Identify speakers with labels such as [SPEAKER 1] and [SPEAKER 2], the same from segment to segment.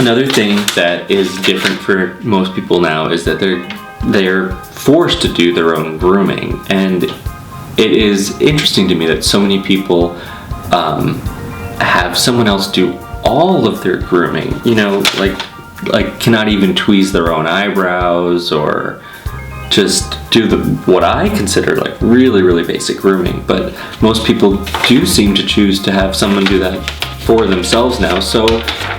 [SPEAKER 1] Another thing that is different for most people now is that they're forced to do their own grooming, and it is interesting to me that so many people have someone else do all of their grooming. You know, like cannot even tweeze their own eyebrows or just do what I consider like really, really basic grooming. But most people do seem to choose to have someone do that for themselves now. So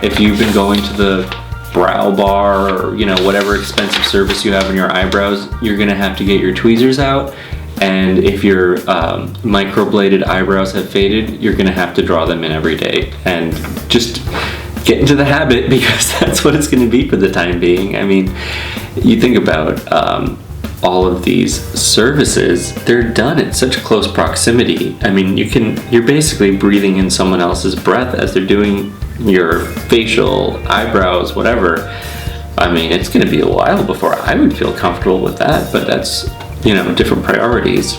[SPEAKER 1] if you've been going to the brow bar or, you know, whatever expensive service you have on your eyebrows, you're gonna have to get your tweezers out. And if your microbladed eyebrows have faded, you're gonna have to draw them in every day. And just get into the habit, because that's what it's gonna be for the time being. I mean, you think about all of these services, they're done at such close proximity. I mean, you're basically breathing in someone else's breath as they're doing your facial, eyebrows, whatever. I mean, it's gonna be a while before I would feel comfortable with that, but that's, you know, different priorities.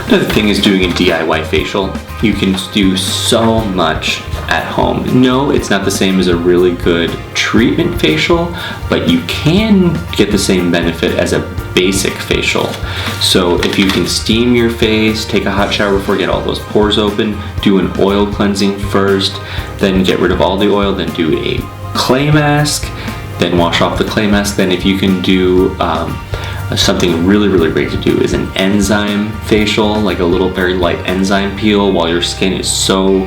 [SPEAKER 1] Another thing is doing a DIY facial. You can do so much at home. No, it's not the same as a really good treatment facial, but you can get the same benefit as a basic facial. So if you can steam your face, take a hot shower before, get all those pores open, do an oil cleansing first, then get rid of all the oil, then do a clay mask, then wash off the clay mask. Then if you can do something really, really great to do is an enzyme facial, like a little very light enzyme peel while your skin is so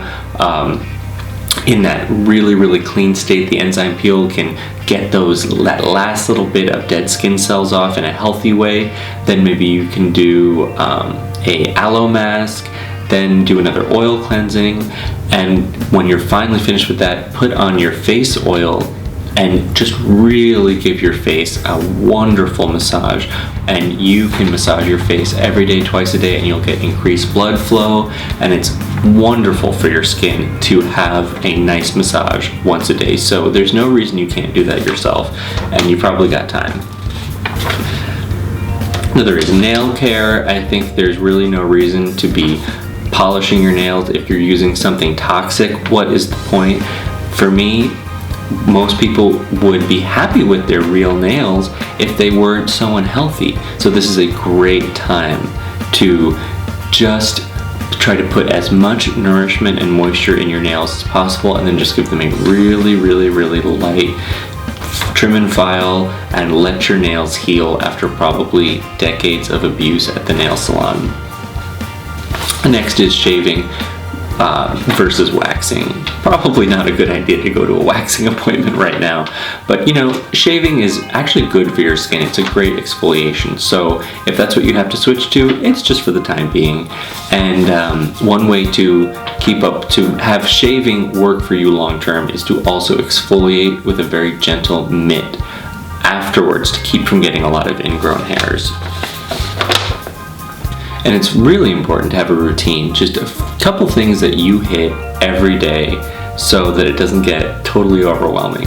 [SPEAKER 1] in that really, really clean state. The enzyme peel can get that last little bit of dead skin cells off in a healthy way. Then maybe you can do a aloe mask, then do another oil cleansing, and when you're finally finished with that, put on your face oil and just really give your face a wonderful massage. And you can massage your face every day, twice a day, and you'll get increased blood flow, and it's wonderful for your skin to have a nice massage once a day. So there's no reason you can't do that yourself, and you probably got time. Another is nail care. I think there's really no reason to be polishing your nails if you're using something toxic. What is the point? For me, most people would be happy with their real nails if they weren't so unhealthy. So this is a great time to just try to put as much nourishment and moisture in your nails as possible, and then just give them a really, really, really light trim and file, and let your nails heal after probably decades of abuse at the nail salon. Next is shaving versus waxing. Probably not a good idea to go to a waxing appointment right now, but you know, shaving is actually good for your skin. It's a great exfoliation. So if that's what you have to switch to, it's just for the time being. And one way to have shaving work for you long term is to also exfoliate with a very gentle mitt afterwards to keep from getting a lot of ingrown hairs. And it's really important to have a routine, just a couple things that you hit every day so that it doesn't get totally overwhelming.